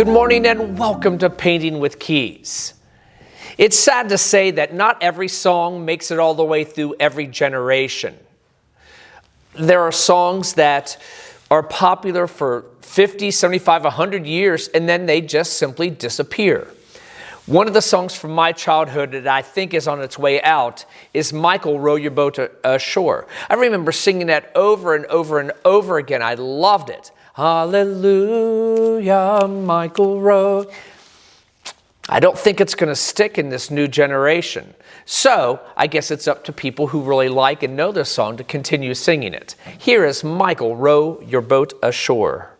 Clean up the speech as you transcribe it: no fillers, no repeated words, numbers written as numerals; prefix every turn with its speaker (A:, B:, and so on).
A: Good morning and welcome to Painting with Keys. It's sad to say that not every song makes it all the way through every generation. There are songs that are popular for 50, 75, 100 years and then they just simply disappear. One of the songs from my childhood that I think is on its way out is Michael, Row Your Boat Ashore. I remember singing that over and over and over again. I loved it. Hallelujah, Michael row. I don't think it's going to stick in this new generation. So I guess it's up to people who really like and know this song to continue singing it. Here is Michael, Row Your Boat Ashore.